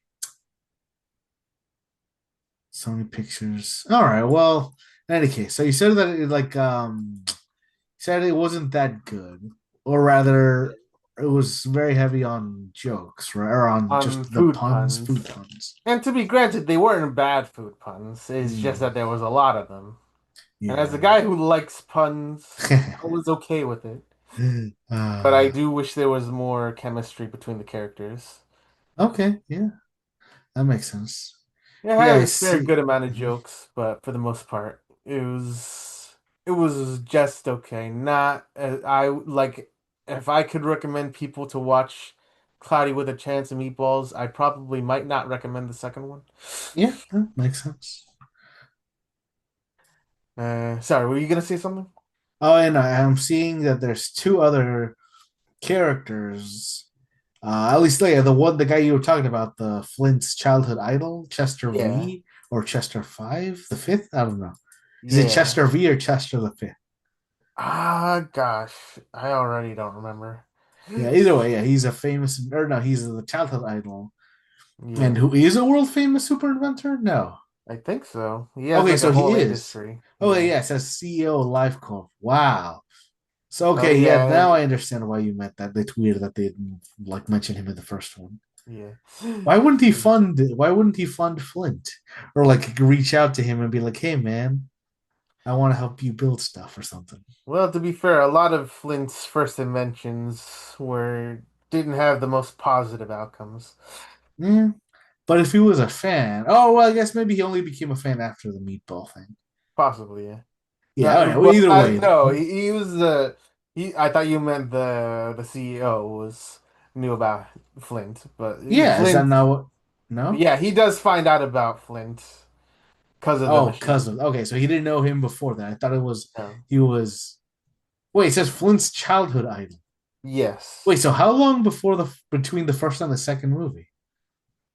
Sony Pictures. All right. Well, in any case, so you said that it, like said it wasn't that good, or rather, it was very heavy on jokes, right? Or on on just the food puns, food puns. puns. And to be granted, they weren't bad food puns. It's just Mm, that there was a lot of them. And as a yeah. guy who likes puns, I was okay with it. But I uh, do wish there was more chemistry between the characters. okay, yeah, that makes sense. It Yeah, had I its fair see. good amount of Mhm. jokes, but for the most part, it was just okay. Not I like if I could recommend people to watch Cloudy with a Chance of Meatballs, I probably might not recommend the second one. Yeah, that makes sense. Sorry, were you gonna say something? Oh, and I'm seeing that there's two other characters. At least, yeah, the guy you were talking about, the Flint's childhood idol, Chester Yeah, V or Chester Five, the fifth. I don't know. Is it yeah. Chester V or Chester the fifth? Ah, gosh, I already don't remember. Yeah, either way, yeah, he's a famous, or no, he's the childhood idol. And Yeah, who is a world famous super inventor? No. I think so. He has Okay, like a so he whole is. industry. Oh, Yeah. yeah, it says CEO of Life Corp. Wow. So Oh okay, yeah, yeah, now I understand why you meant that. It's weird that they didn't like mention him in the first one. yeah. Why wouldn't he fund Flint? Or like reach out to him and be like, hey man, I want to help you build stuff or something. Well, to be fair, a lot of Flint's first inventions were didn't have the most positive outcomes. Yeah. But if he was a fan, oh well, I guess maybe he only became a fan after the meatball thing. Possibly, yeah. Yeah, No, okay. Well, well, either way. no, he was the he. I thought you meant the CEO was knew about Flint, but Yeah, is that Flint, not what? No? yeah, he does find out about Flint because of the Oh, machine. cousin. Okay, so he didn't know him before that. I thought it was No. he was. Wait, it says Flint's childhood idol. Yes. Wait, so how long before the between the first and the second movie?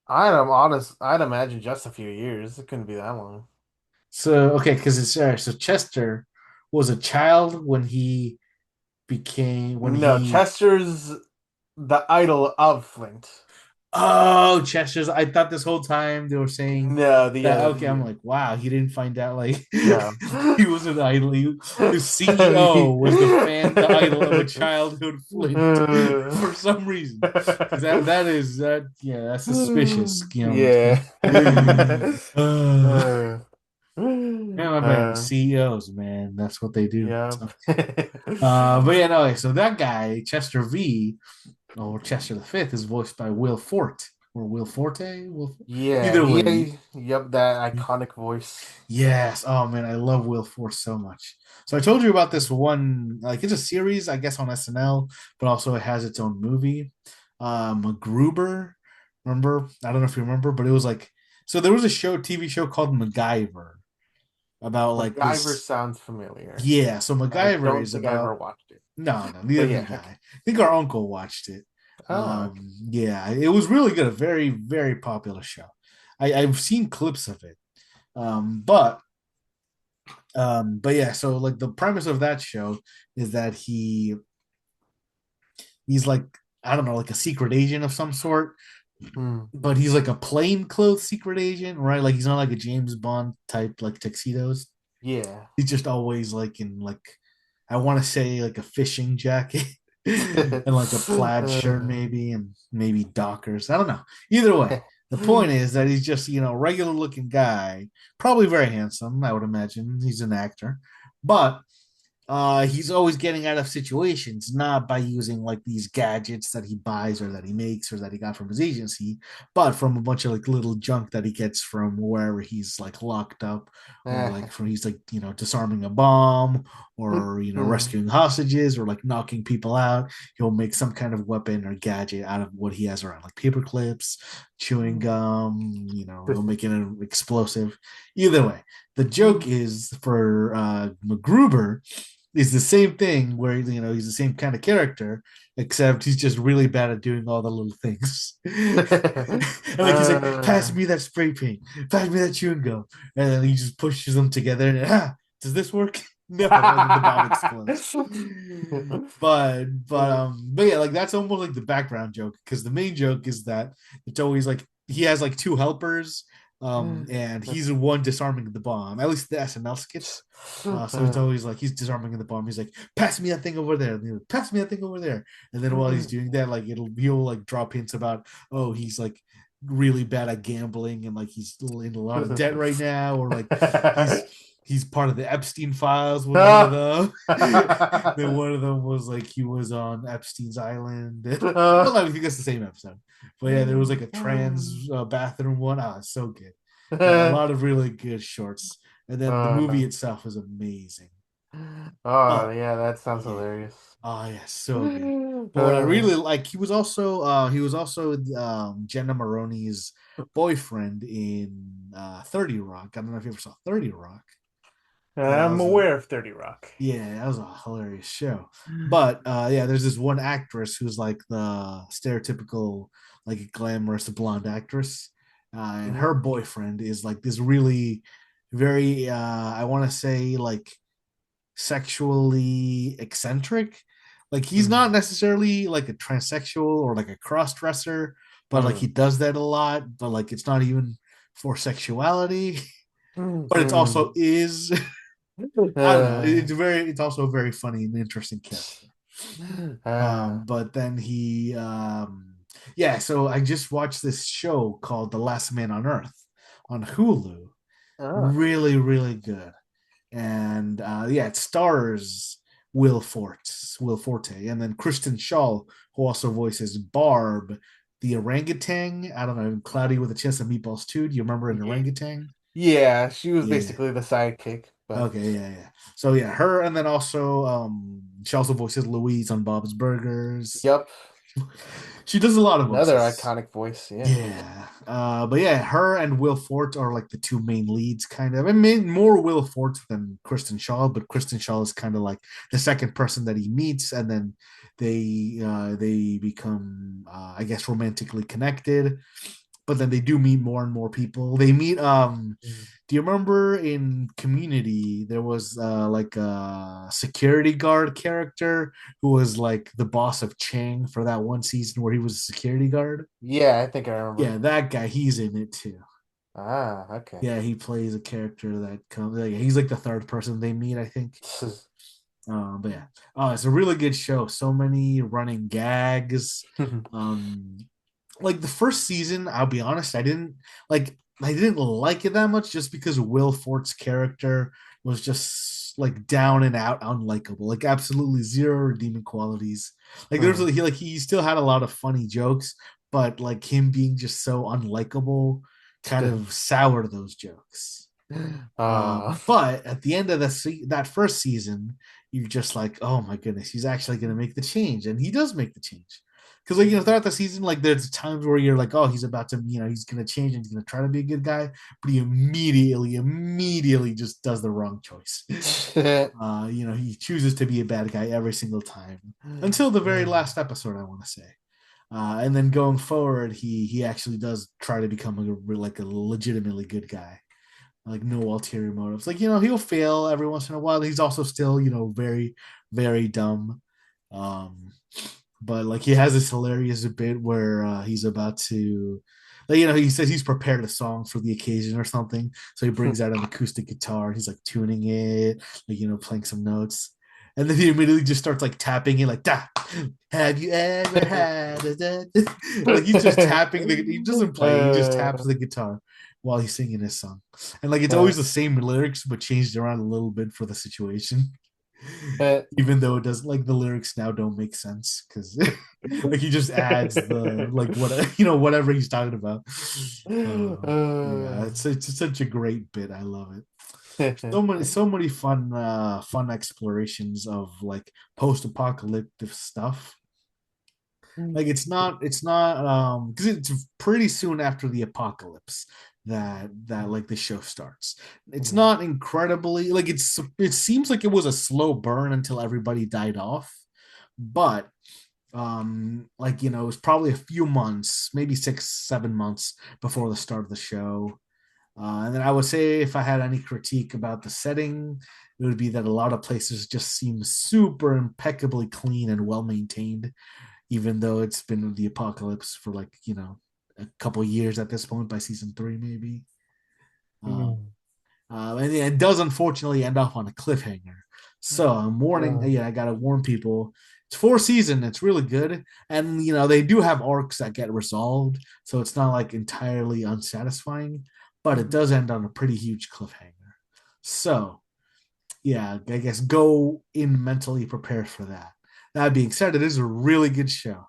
I'm honest. I'd imagine just a few years. It couldn't be that long. So okay, because it's so Chester was a child when No, he Chester's the idol of Flint. oh Chester's. I thought this whole time they were saying No, the that okay. I'm like, wow, he didn't find out like no. he was an idol. The CEO was the idol of a childhood Flint for some reason. Because that is that yeah, that's suspicious. Yeah. Uh, Uh, yeah, man, CEOs, man, that's what they do. yep. So, but yeah, no, so that guy, Chester V, or Chester the Fifth, is voiced by Will Forte or Will Forte. Yeah, Either way, yep, that iconic voice. yes. Oh man, I love Will Forte so much. So I told you about this one, like it's a series, I guess, on SNL, but also it has its own movie. MacGruber, remember? I don't know if you remember, but it was like so there was a TV show called MacGyver about like MacGyver this. sounds familiar. Yeah, so I MacGyver don't is think I ever about watched it. no, neither But did yeah, I. okay. I think our uncle watched it. Oh, okay. Yeah, it was really good. A very, very popular show. I've seen clips of it. Um, but but yeah, so like the premise of that show is that he's like I don't know, like a secret agent of some sort, Hmm. but he's like a plainclothes secret agent, right? Like he's not like a James Bond type like tuxedos. Yeah. He's just always like in like I want to say like a fishing jacket and like a plaid shirt maybe and maybe Dockers. I don't know. Either way, the point is that he's just regular looking guy, probably very handsome. I would imagine he's an actor, but he's always getting out of situations, not by using like these gadgets that he buys or that he makes or that he got from his agency, but from a bunch of like little junk that he gets from wherever he's like locked up, or like from he's like disarming a bomb or Hmm. rescuing hostages or like knocking people out. He'll make some kind of weapon or gadget out of what he has around, like paper clips, chewing gum. He'll make it an explosive. Either way, the joke is for MacGruber is the same thing where he's the same kind of character except he's just really bad at doing all the little things and like he's like pass Uh, me that spray paint, pass me that chewing gum, and then he just pushes them together and does this work? No, and then the bomb explodes. But yeah, like that's almost like the background joke because the main joke is that it's always like he has like two helpers And he's the one disarming the bomb. At least the SNL skits. So it's always like he's disarming the bomb. He's like, "Pass me that thing over there." And like, "Pass me that thing over there." And then while he's doing that, like he'll like drop hints about, oh, he's like really bad at gambling and like he's in a lot of debt right now, or like he's he's part of the Epstein files with one of them. Then one of them was like he was on Epstein's island. Well, I think that's the same episode. But yeah, there was like a trans bathroom one. Ah, so good. Yeah, a lot of really good shorts. And then the movie Nice. itself is amazing. Oh Oh, yeah, that sounds yeah. hilarious. Oh yeah, so good. But what I really like, he was also Jenna Maroney's boyfriend in 30 Rock. I don't know if you ever saw 30 Rock. That I'm was aware of 30 Rock. yeah, that was a hilarious show. But yeah, there's this one actress who's like the stereotypical, like glamorous blonde actress. And Mhm. her boyfriend is like this really very I want to say like sexually eccentric. Like he's not Mhm. necessarily like a transsexual or like a cross dresser, but like he Mhm. does that a lot, but like it's not even for sexuality, but it also Mhm. is. I don't know. Uh, It's also a very funny and interesting character. uh, But then yeah, so I just watched this show called The Last Man on Earth on Hulu. uh, Really, really good. And yeah, it stars Will Forte, and then Kristen Shaw, who also voices Barb, the orangutan. I don't know, Cloudy with a Chance of Meatballs too. Do you remember an yeah, orangutan? yeah, she was Yeah. basically the sidekick, but Okay, yeah, yeah. So yeah, her, and then also she also voices Louise on Bob's Burgers. yep, She does a lot of another voices. iconic voice. Yeah. Yeah. But yeah, her and Will Forte are like the two main leads, kind of. I mean, more Will Forte than Kristen Shaw, but Kristen Shaw is kind of like the second person that he meets, and then they become, I guess, romantically connected. But then they do meet more and more people. They meet. Mm. Do you remember in Community there was like a security guard character who was like the boss of Chang for that one season where he was a security guard? Yeah, I think I Yeah, remember. that guy, he's in it too. Ah, okay. Yeah, he plays a character that comes. Like, he's like the third person they meet, I think. But yeah, it's a really good show. So many running gags. Um, like the first season, I'll be honest, like. I didn't like it that much just because Will Fort's character was just like down and out, unlikable. Like absolutely zero redeeming qualities. Like there's Hmm. he still had a lot of funny jokes, but like him being just so unlikable kind of soured those jokes. Uh, But at the end of that first season, you're just like, oh my goodness, he's actually going to make the change, and he does make the change. Because like throughout the season, like there's times where you're like, oh, he's about to, he's going to change and he's going to try to be a good guy, but he immediately just does the wrong choice. He chooses to be a bad guy every single time until the very last episode, I want to say. And then going forward, he actually does try to become like a legitimately good guy, like no ulterior motives. Like he'll fail every once in a while. He's also still very very dumb. Um, but like he has this hilarious bit where he's about to. Like, he says he's prepared a song for the occasion or something. So he brings out an acoustic guitar and he's like tuning it, like, playing some notes. And then he immediately just starts like tapping it, like, da, have you ever had a da? Like he's just tapping he doesn't play, he just taps the guitar while he's singing his song. And like it's uh, always the same lyrics, but changed around a little bit for the situation. uh, Even though it doesn't, like, the lyrics now don't make sense because like he just adds the like what whatever he's talking about. Yeah, it's such a great bit. I love it. So many fun explorations of like post-apocalyptic stuff. Like it's not because it's pretty soon after the apocalypse that like the show starts. It's not incredibly like it seems like it was a slow burn until everybody died off, but like it was probably a few months, maybe 6 7 months before the start of the show. And then I would say if I had any critique about the setting, it would be that a lot of places just seem super impeccably clean and well maintained, even though it's been the apocalypse for like a couple years at this point by season 3 maybe. Um, Mm. and it does unfortunately end up on a cliffhanger. So I'm warning. Uh, Yeah, I gotta warn people. It's 4 season. It's really good, and they do have arcs that get resolved, so it's not like entirely unsatisfying. But it does end on a pretty huge cliffhanger. So yeah, I guess go in mentally prepared for that. That being said, it is a really good show.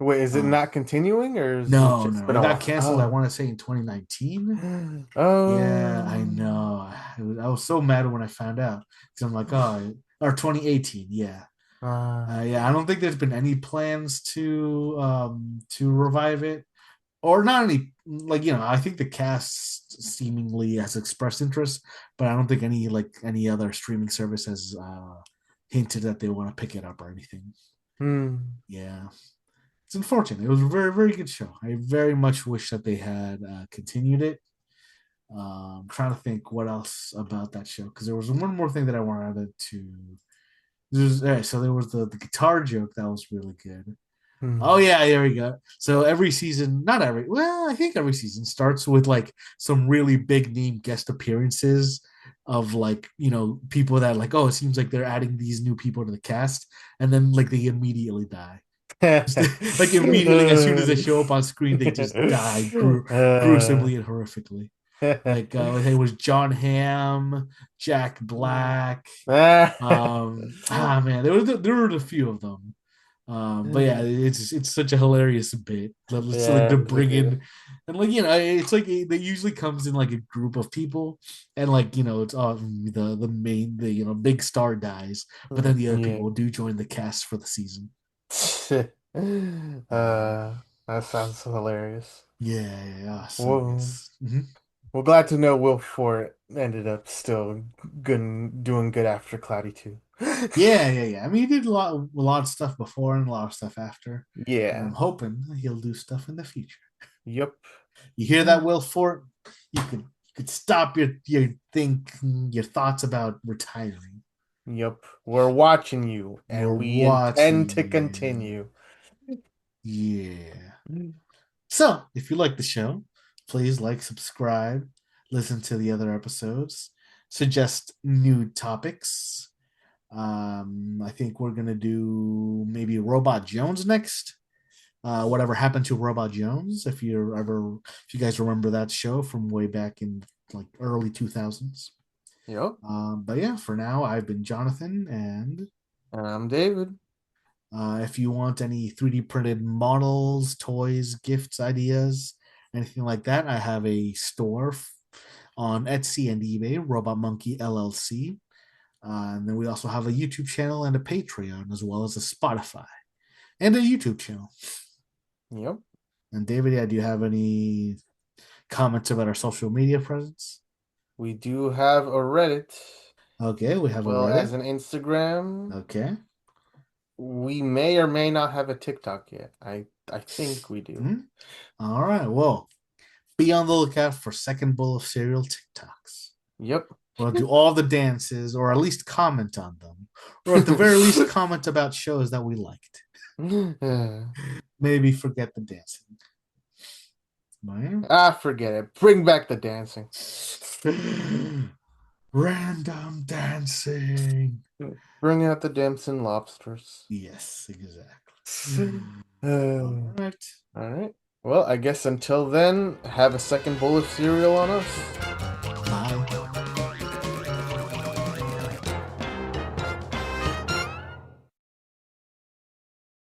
Wait, is it Uh, not continuing or is it no, just no, been it a got while? canceled. I Oh. want to say in 2019. Yeah, I Oh. know. I was so mad when I found out because I'm like, oh, or 2018. Yeah, Uh, yeah. I don't think there's been any plans to revive it, or not any. Like I think the cast seemingly has expressed interest, but I don't think any other streaming service has hinted that they want to pick it up or anything. hmm. Yeah, it's unfortunate. It was a very very good show. I very much wish that they had continued it. Trying to think what else about that show because there was one more thing that I wanted to. So there was the guitar joke that was really good. Oh Hmm. yeah, there we go. So every season, not every, well, I think every season starts with like some really big name guest appearances of like people that like, oh, it seems like they're adding these new people to the cast, and then like they immediately die. Like immediately as soon as they show up on screen, they just die gruesomely and horrifically. Like it was John Hamm, Jack Black. Man, there were a few of them. But yeah, it's such a hilarious bit. It's like Yeah, to it was a bring good. in, and like it's like they usually comes in like a group of people, and like it's the main big star dies, but then the other Yeah. people do join the cast for the season. Yeah, Uh, that sounds hilarious. yeah, yeah. So Well, yes. Mhm. we're glad to know Will Fort ended up still good, doing good after Cloudy too. Yeah, yeah, yeah. I mean, he did a lot of stuff before and a lot of stuff after, and I'm Yeah. hoping he'll do stuff in the future. Yep. You hear that, Will Fort? You could stop your thoughts about retiring. Yep. We're watching you, We're and we intend watching to you. continue. Yeah. So, if you like the show, please like, subscribe, listen to the other episodes, suggest new topics. I think we're gonna do maybe Robot Jones next. Whatever happened to Robot Jones? If you guys remember that show from way back in like early 2000s. Yep. But yeah, for now, I've been Jonathan, and And I'm David. if you want any 3D printed models, toys, gifts, ideas, anything like that, I have a store on Etsy and eBay, Robot Monkey LLC. And then we also have a YouTube channel and a Patreon, as well as a Spotify and a YouTube channel. Yep. And David, yeah, do you have any comments about our social media presence? We do have a Reddit, Okay, we as have a well as Reddit. an Instagram. Okay. We may or may not have a TikTok yet. I think we do. Mhm. All right. Well, be on the lookout for second bowl of cereal TikToks. Yep. We'll do all the dances, or at least comment on them, or at the very least comment about shows that we liked. Maybe forget the dancing. Right? Forget it. Bring back the dancing. Random dancing. Bring out the dancing lobsters. Yes, exactly. All All right. right. Well, I guess until then, have a second bowl of cereal on us.